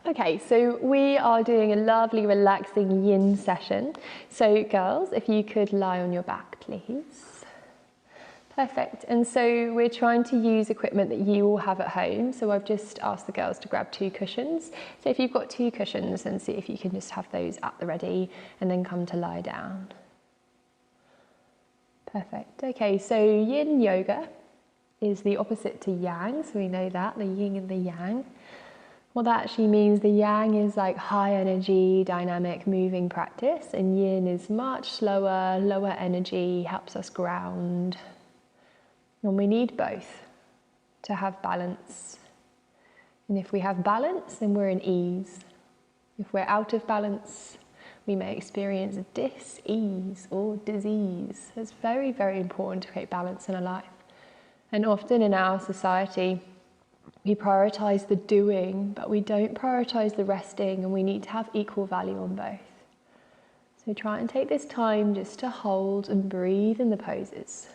Okay, so we are doing a lovely relaxing yin session. So girls, if you could lie on your back, please. Perfect. And so we're trying to use equipment that you all have at home. So I've just asked the girls to grab 2 cushions. So if you've got 2 cushions, then see if you can just have those at the ready and then come to lie down. Perfect. Okay, so yin yoga is the opposite to yang. So we know that, the yin and the yang. What that actually means, the yang is like high energy, dynamic, moving practice, and yin is much slower, lower energy, helps us ground. And we need both to have balance. And if we have balance, then we're in ease. If we're out of balance, we may experience dis-ease or disease. It's very, very important to create balance in our life. And often in our society, we prioritise the doing, but we don't prioritise the resting, and we need to have equal value on both. So try and take this time just to hold and breathe in the poses.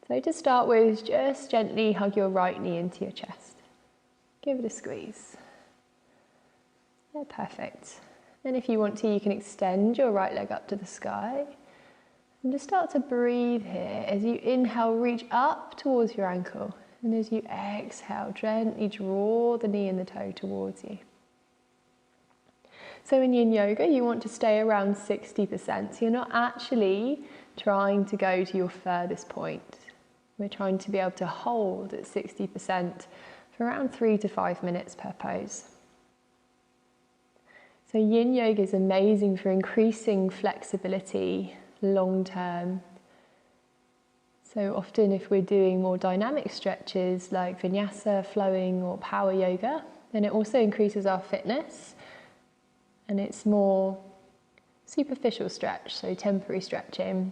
So to start with, just gently hug your right knee into your chest. Give it a squeeze. Yeah, perfect. And if you want to, you can extend your right leg up to the sky. And just start to breathe here. As you inhale, reach up towards your ankle. And as you exhale, gently draw the knee and the toe towards you. So in yin yoga, you want to stay around 60%. So you're not actually trying to go to your furthest point. We're trying to be able to hold at 60% for around 3 to 5 minutes per pose. So yin yoga is amazing for increasing flexibility long term. So often if we're doing more dynamic stretches like vinyasa, flowing or power yoga, then it also increases our fitness, and it's more superficial stretch, so temporary stretching,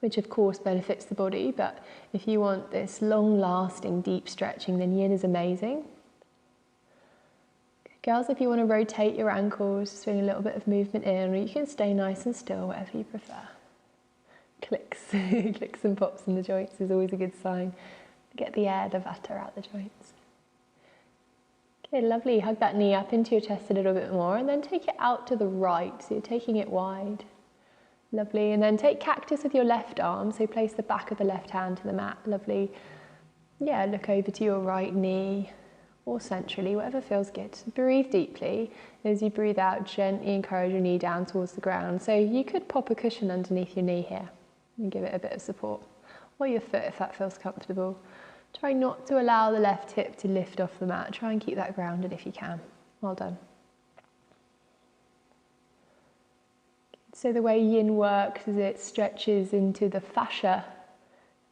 which of course benefits the body. But if you want this long-lasting deep stretching, then yin is amazing. Girls, if you want to rotate your ankles, just doing a little bit of movement in, or you can stay nice and still, whatever you prefer. Clicks, clicks and pops in the joints is always a good sign. Get the air, the vata out the joints. Okay, lovely. Hug that knee up into your chest a little bit more, and then take it out to the right, so you're taking it wide. Lovely. And then take cactus with your left arm, so place the back of the left hand to the mat. Lovely. Yeah, look over to your right knee, or centrally, whatever feels good. Breathe deeply. As you breathe out, gently encourage your knee down towards the ground. So you could pop a cushion underneath your knee here and give it a bit of support, or your foot if that feels comfortable. Try not to allow the left hip to lift off the mat. Try and keep that grounded if you can. Well done. So the way yin works is it stretches into the fascia,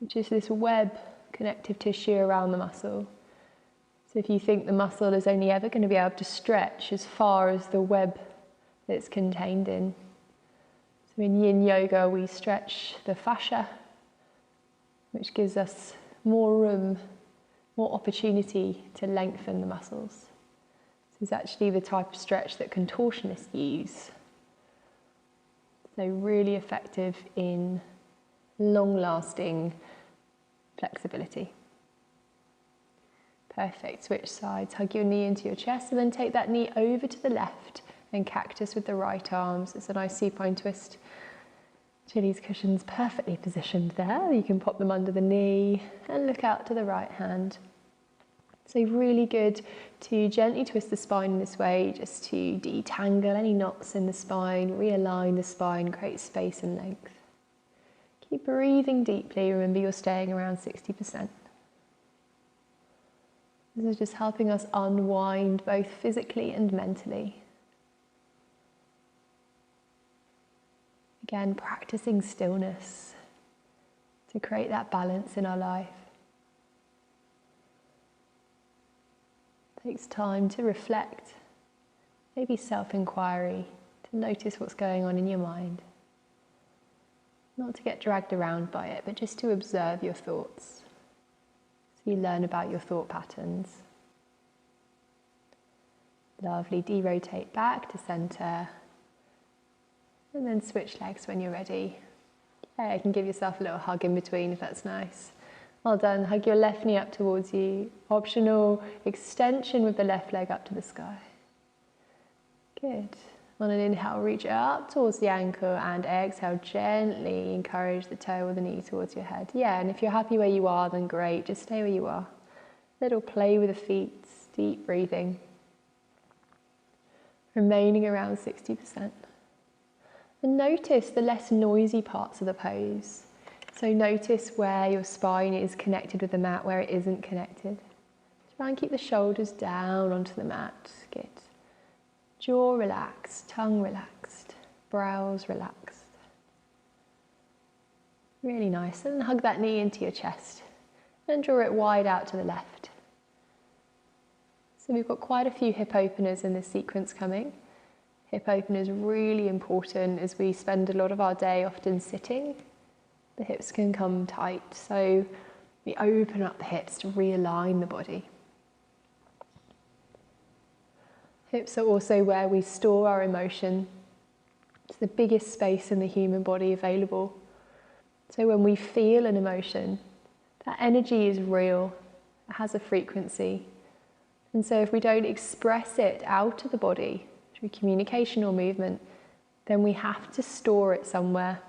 which is this web connective tissue around the muscle. So if you think the muscle is only ever going to be able to stretch as far as the web that it's contained in. So in yin yoga, we stretch the fascia, which gives us more room, more opportunity to lengthen the muscles. This is actually the type of stretch that contortionists use. So really effective in long-lasting flexibility. Perfect. Switch sides. Hug your knee into your chest, and then take that knee over to the left and cactus with the right arms. It's a nice supine twist. Chili's cushion's perfectly positioned there. You can pop them under the knee and look out to the right hand. So really good to gently twist the spine in this way, just to detangle any knots in the spine, realign the spine, create space and length. Keep breathing deeply. Remember, you're staying around 60%. This is just helping us unwind both physically and mentally. Again, practicing stillness to create that balance in our life. It takes time to reflect, maybe self-inquiry, to notice what's going on in your mind. Not to get dragged around by it, but just to observe your thoughts. So you learn about your thought patterns. Lovely, de-rotate back to center. And then switch legs when you're ready. Yeah, you can give yourself a little hug in between if that's nice. Well done. Hug your left knee up towards you. Optional extension with the left leg up to the sky. Good. On an inhale, reach up towards the ankle, and exhale, gently encourage the toe or the knee towards your head. Yeah, and if you're happy where you are, then great. Just stay where you are. Little play with the feet, deep breathing. Remaining around 60%. And notice the less noisy parts of the pose. So notice where your spine is connected with the mat, where it isn't connected. Try and keep the shoulders down onto the mat. Good. Jaw relaxed, tongue relaxed, brows relaxed. Really nice. And hug that knee into your chest and draw it wide out to the left. So we've got quite a few hip openers in this sequence coming. Hip opener is really important as we spend a lot of our day often sitting. The hips can come tight, so we open up the hips to realign the body. Hips are also where we store our emotion. It's the biggest space in the human body available. So when we feel an emotion, that energy is real, it has a frequency. And so if we don't express it out of the body through communication or movement, then we have to store it somewhere.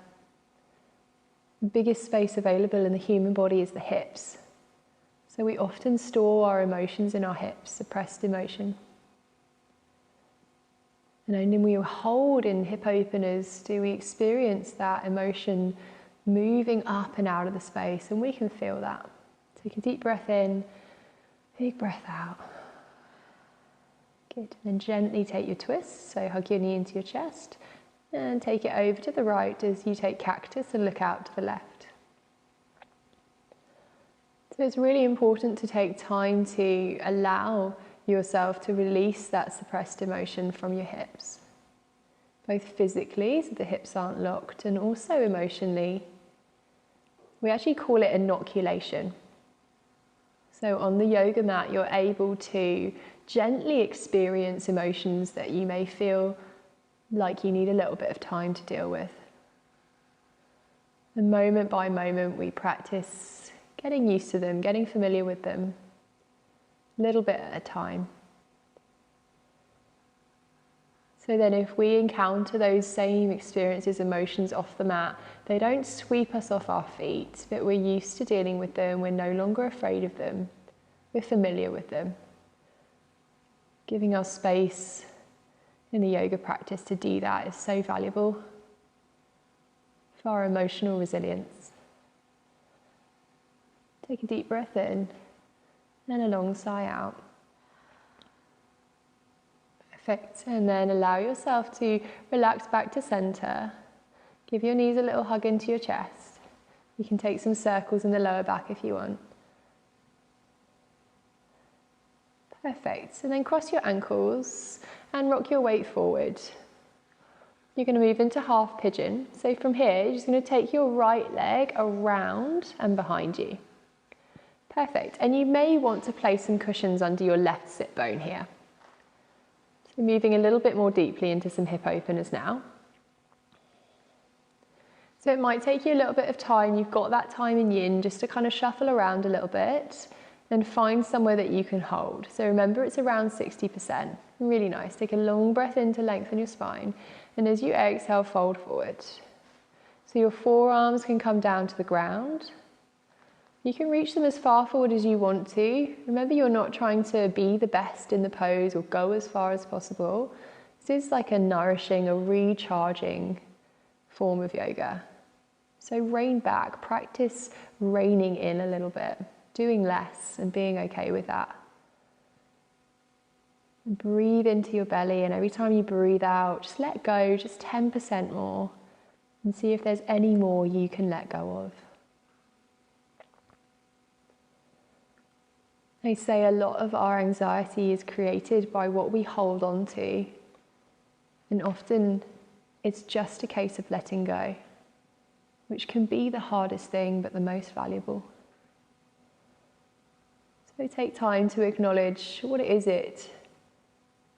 The biggest space available in the human body is the hips. So we often store our emotions in our hips, suppressed emotion. And only when we hold in hip openers do we experience that emotion moving up and out of the space, and we can feel that. Take a deep breath in, big breath out. Good. And then gently take your twist, so hug your knee into your chest, and take it over to the right as you take cactus and look out to the left. So it's really important to take time to allow yourself to release that suppressed emotion from your hips, both physically, so the hips aren't locked, and also emotionally. We actually call it inoculation. So on the yoga mat, you're able to gently experience emotions that you may feel like you need a little bit of time to deal with. And moment by moment, we practice getting used to them, getting familiar with them, a little bit at a time. So then if we encounter those same experiences, emotions off the mat, they don't sweep us off our feet, but we're used to dealing with them, we're no longer afraid of them, we're familiar with them. Giving our space in the yoga practice to do that is so valuable for our emotional resilience. Take a deep breath in and a long sigh out. Perfect. And then allow yourself to relax back to center. Give your knees a little hug into your chest. You can take some circles in the lower back if you want. Perfect. And then cross your ankles and rock your weight forward. You're going to move into half pigeon. So from here, you're just going to take your right leg around and behind you. Perfect. And you may want to place some cushions under your left sit bone here. So moving a little bit more deeply into some hip openers now. So it might take you a little bit of time. You've got that time in yin just to kind of shuffle around a little bit and find somewhere that you can hold. So remember, it's around 60%. Really nice. Take a long breath in to lengthen your spine. And as you exhale, fold forward. So your forearms can come down to the ground. You can reach them as far forward as you want to. Remember, you're not trying to be the best in the pose or go as far as possible. This is like a nourishing, a recharging form of yoga. So rein back, practice reining in a little bit, doing less and being okay with that. And breathe into your belly, and every time you breathe out, just let go, just 10% more, and see if there's any more you can let go of. They say a lot of our anxiety is created by what we hold on to, and often it's just a case of letting go, which can be the hardest thing but the most valuable. So take time to acknowledge, what is it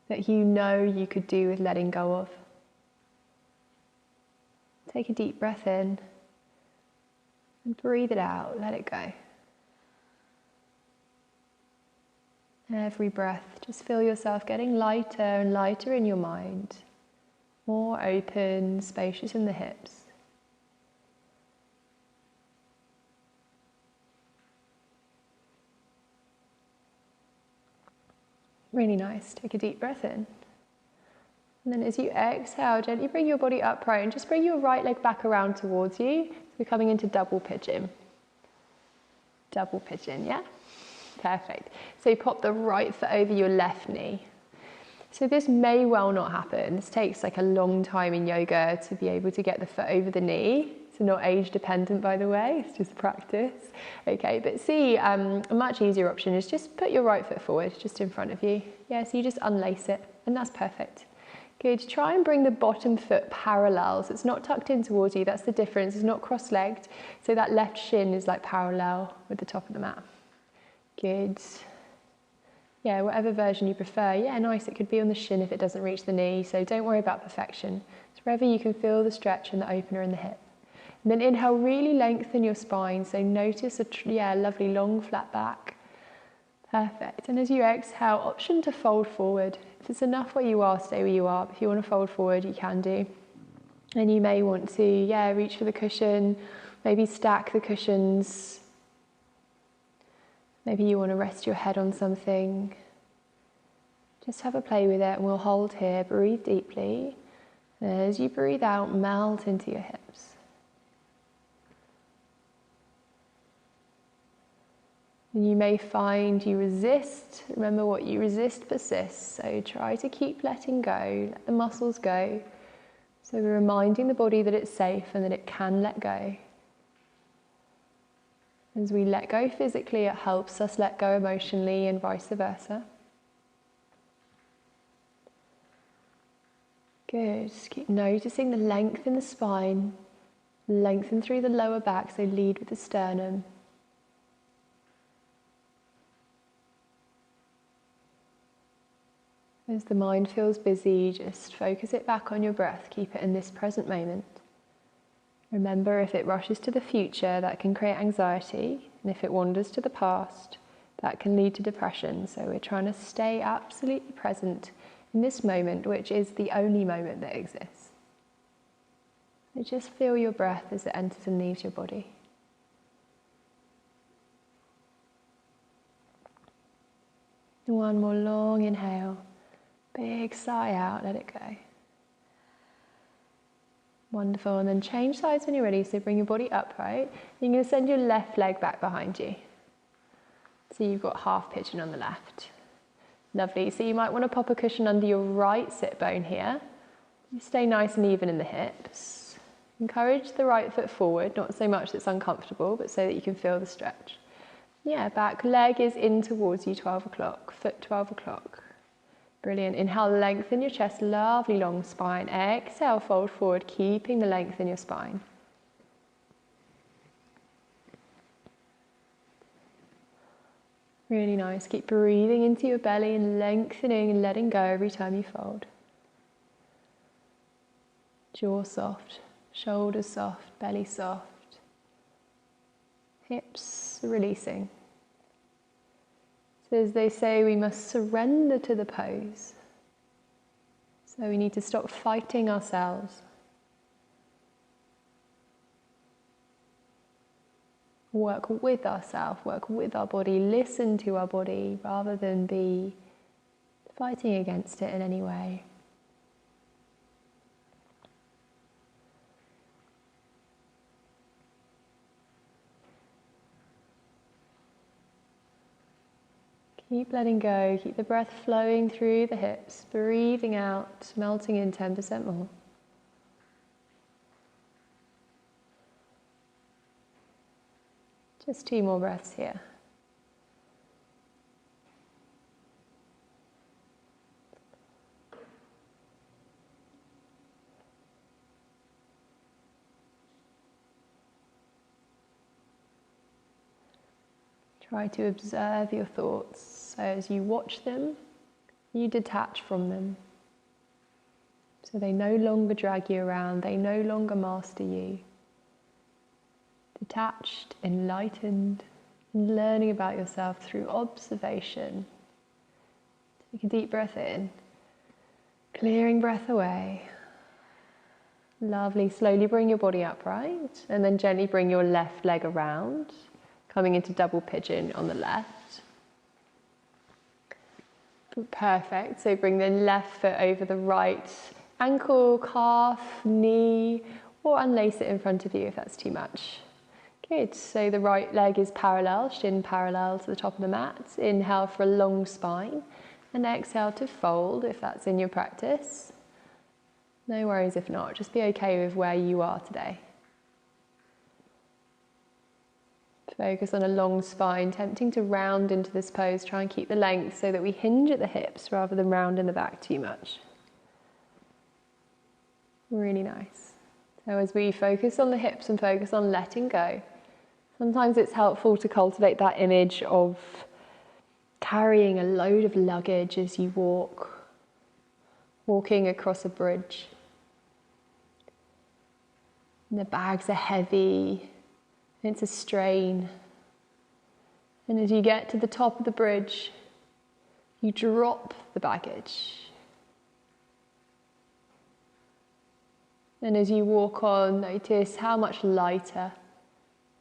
that you know you could do with letting go of? Take a deep breath in and breathe it out, let it go. Every breath, just feel yourself getting lighter and lighter in your mind, more open, spacious in the hips. Really nice. Take a deep breath in. And then as you exhale, gently bring your body upright and just bring your right leg back around towards you. So we're coming into double pigeon. Double pigeon, yeah? Perfect. So pop the right foot over your left knee. So this may well not happen. This takes like a long time in yoga to be able to get the foot over the knee. So not age dependent, by the way, it's just practice. Okay, but see, a much easier option is just put your right foot forward, just in front of you. Yeah, so you just unlace it, and that's perfect. Good, try and bring the bottom foot parallel, so it's not tucked in towards you, that's the difference, it's not cross-legged, so that left shin is like parallel with the top of the mat. Good. Yeah, whatever version you prefer. Yeah, nice, it could be on the shin if it doesn't reach the knee, so don't worry about perfection. It's wherever you can feel the stretch and the opener in the hip. And then inhale, really lengthen your spine, so notice a lovely long flat back. Perfect. And as you exhale, option to fold forward. If it's enough where you are, stay where you are. If you want to fold forward, you can do. And you may want to, reach for the cushion, maybe stack the cushions. Maybe you want to rest your head on something. Just have a play with it, and we'll hold here. Breathe deeply. And as you breathe out, melt into your hips. And you may find you resist. Remember, what you resist persists. So try to keep letting go, let the muscles go. So we're reminding the body that it's safe and that it can let go. As we let go physically, it helps us let go emotionally and vice versa. Good. Just keep noticing the length in the spine. Lengthen through the lower back, so lead with the sternum. As the mind feels busy, just focus it back on your breath. Keep it in this present moment. Remember, if it rushes to the future, that can create anxiety. And if it wanders to the past, that can lead to depression. So we're trying to stay absolutely present in this moment, which is the only moment that exists. So just feel your breath as it enters and leaves your body. One more long inhale. Big sigh out, let it go. Wonderful, and then change sides when you're ready, so bring your body upright. You're going to send your left leg back behind you. So you've got half pigeon on the left. Lovely, so you might want to pop a cushion under your right sit bone here. You stay nice and even in the hips. Encourage the right foot forward, not so much that it's uncomfortable, but so that you can feel the stretch. Yeah, back leg is in towards you, 12 o'clock, foot 12 o'clock. Brilliant. Inhale, lengthen your chest, lovely long spine. Exhale, fold forward, keeping the length in your spine. Really nice. Keep breathing into your belly and lengthening and letting go every time you fold. Jaw soft, shoulders soft, belly soft. Hips releasing. So as they say, we must surrender to the pose. So we need to stop fighting ourselves. Work with ourselves, work with our body, listen to our body rather than be fighting against it in any way. Keep letting go, keep the breath flowing through the hips, breathing out, melting in 10% more. Just 2 more breaths here. Try to observe your thoughts. So as you watch them, you detach from them. So they no longer drag you around, they no longer master you. Detached, enlightened, and learning about yourself through observation. Take a deep breath in, clearing breath away. Lovely. Slowly bring your body upright and then gently bring your left leg around, coming into double pigeon on the left. Perfect. So bring the left foot over the right ankle, calf, knee, or unlace it in front of you if that's too much. Good. So the right leg is parallel, shin parallel to the top of the mat. Inhale for a long spine and exhale to fold if that's in your practice. No worries if not, just be okay with where you are today. Focus on a long spine, tempting to round into this pose. Try and keep the length so that we hinge at the hips rather than round in the back too much. Really nice. So as we focus on the hips and focus on letting go, sometimes it's helpful to cultivate that image of carrying a load of luggage as you walking across a bridge. And the bags are heavy, it's a strain. And as you get to the top of the bridge, you drop the baggage. And as you walk on, notice how much lighter,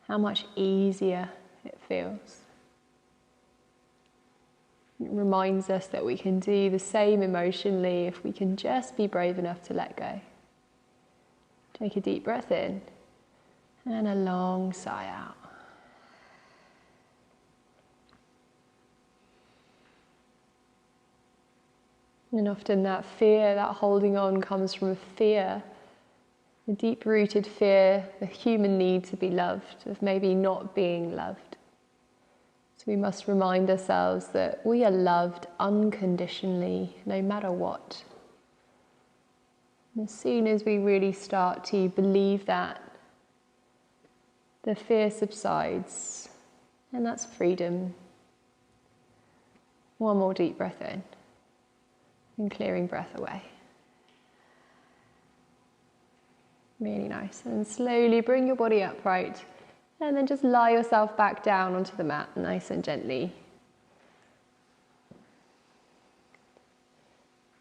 how much easier it feels. It reminds us that we can do the same emotionally if we can just be brave enough to let go. Take a deep breath in and a long sigh out. And often that fear, that holding on, comes from a fear, a deep-rooted fear, the human need to be loved, of maybe not being loved. So we must remind ourselves that we are loved unconditionally, no matter what. And as soon as we really start to believe that, the fear subsides, and that's freedom. One more deep breath in, and clearing breath away. Really nice. And slowly bring your body upright, and then just lie yourself back down onto the mat, nice and gently.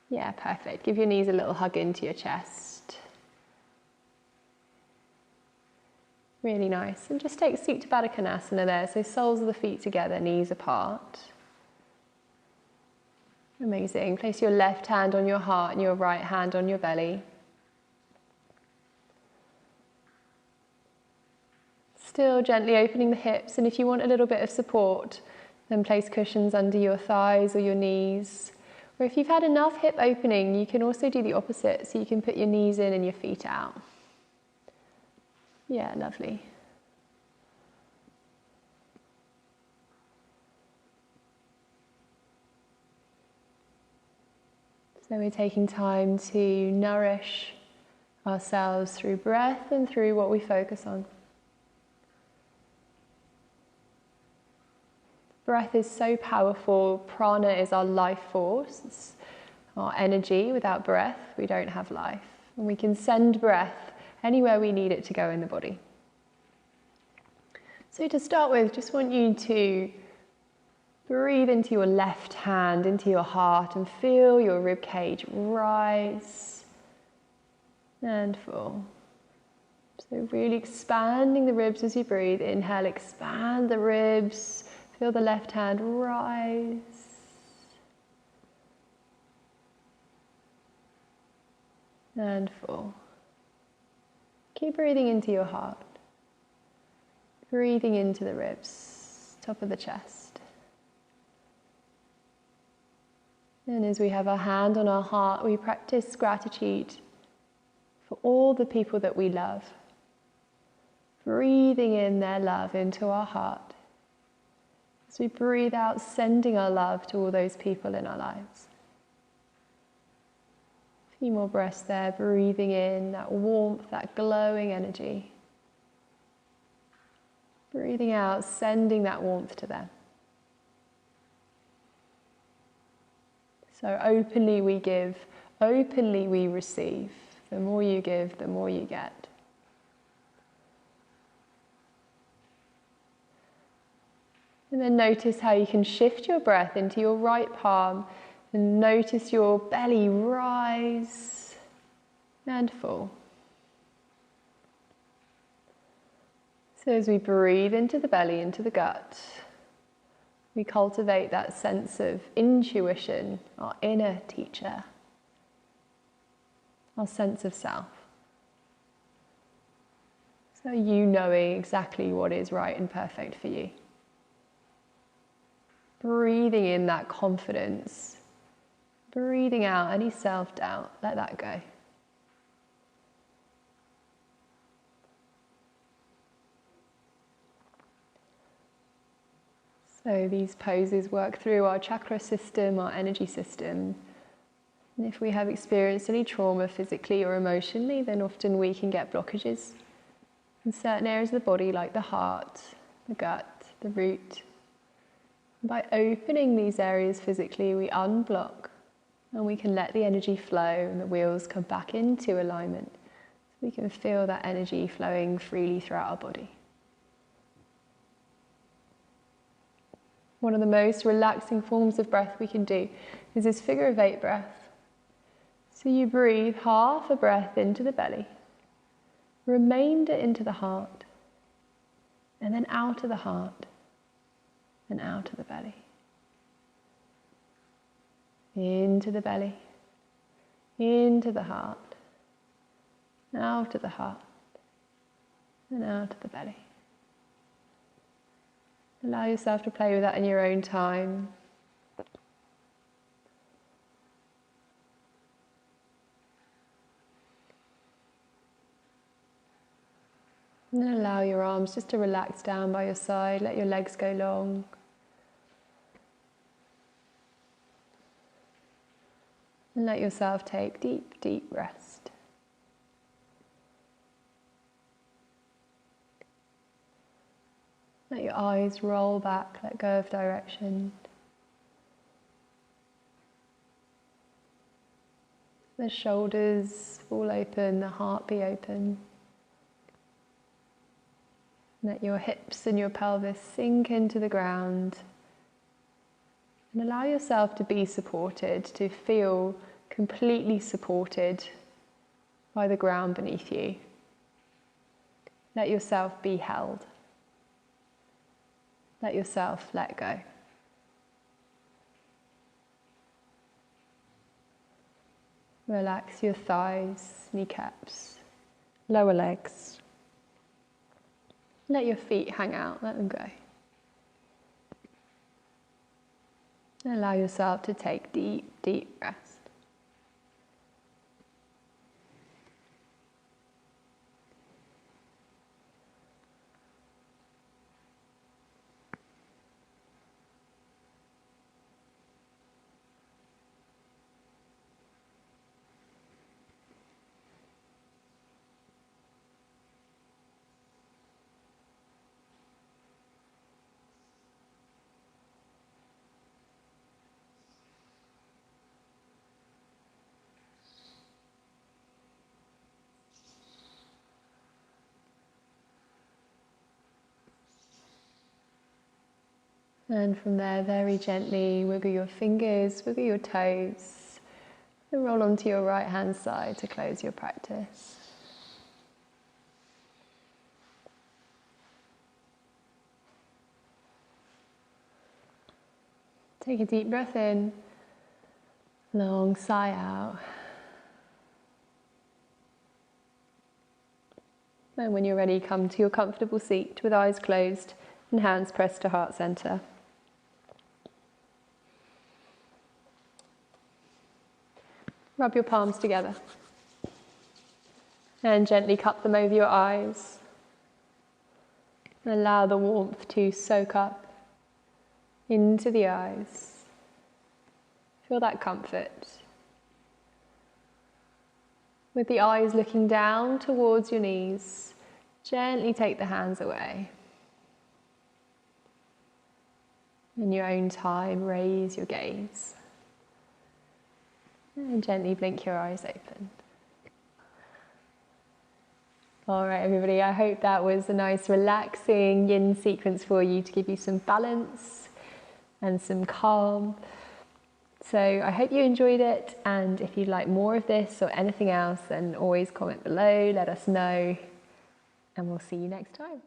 Yeah, perfect. Give your knees a little hug into your chest. Really nice. And just take Supta Baddha Konasana there. So soles of the feet together, knees apart. Amazing. Place your left hand on your heart and your right hand on your belly. Still gently opening the hips. And if you want a little bit of support, then place cushions under your thighs or your knees. Or if you've had enough hip opening, you can also do the opposite. So you can put your knees in and your feet out. Yeah, lovely. So we're taking time to nourish ourselves through breath and through what we focus on. Breath is so powerful. Prana is our life force. It's our energy. Without breath, we don't have life. And we can send breath anywhere we need it to go in the body. So to start with, just want you to breathe into your left hand, into your heart, and feel your rib cage rise and fall. So really expanding the ribs as you breathe. Inhale, expand the ribs. Feel the left hand rise. And fall. Keep breathing into your heart. Breathing into the ribs, top of the chest. And as we have our hand on our heart, we practice gratitude for all the people that we love. Breathing in their love into our heart. As we breathe out, sending our love to all those people in our lives. A few more breaths there, breathing in that warmth, that glowing energy. Breathing out, sending that warmth to them. So openly we give, openly we receive. The more you give, the more you get. And then notice how you can shift your breath into your right palm And notice your belly rise and fall. So as we breathe into the belly, into the gut, we cultivate that sense of intuition, our inner teacher, our sense of self. So you knowing exactly what is right and perfect for you. Breathing in that confidence, breathing out any self-doubt, let that go. So these poses work through our chakra system, our energy system. And if we have experienced any trauma physically or emotionally, then often we can get blockages in certain areas of the body like the heart, the gut, the root. And by opening these areas physically, we unblock and we can let the energy flow and the wheels come back into alignment. So we can feel that energy flowing freely throughout our body. One of the most relaxing forms of breath we can do is this figure of 8 breath. So you breathe half a breath into the belly, remainder into the heart, and then out of the heart and out of the belly. Into the belly, into the heart, out of the heart, and out of the belly. Allow yourself to play with that in your own time. And then allow your arms just to relax down by your side. Let your legs go long. And let yourself take deep, deep rest. Let your eyes roll back, let go of direction. The shoulders fall open, the heart be open. Let your hips and your pelvis sink into the ground. And allow yourself to be supported, to feel completely supported by the ground beneath you. Let yourself be held. Let yourself let go. Relax your thighs, kneecaps, lower legs. Let your feet hang out, let them go. And allow yourself to take deep, deep rest. And from there, very gently wiggle your fingers, wiggle your toes, and roll onto your right hand side to close your practice. Take a deep breath in, long sigh out. And when you're ready, come to your comfortable seat with eyes closed and hands pressed to heart center. Rub your palms together and gently cup them over your eyes. And allow the warmth to soak up into the eyes. Feel that comfort. With the eyes looking down towards your knees, gently take the hands away. In your own time, raise your gaze. And gently blink your eyes open. All right, everybody, I hope that was a nice relaxing yin sequence for you to give you some balance and some calm. So I hope you enjoyed it, and if you'd like more of this or anything else, then always comment below, let us know, and we'll see you next time.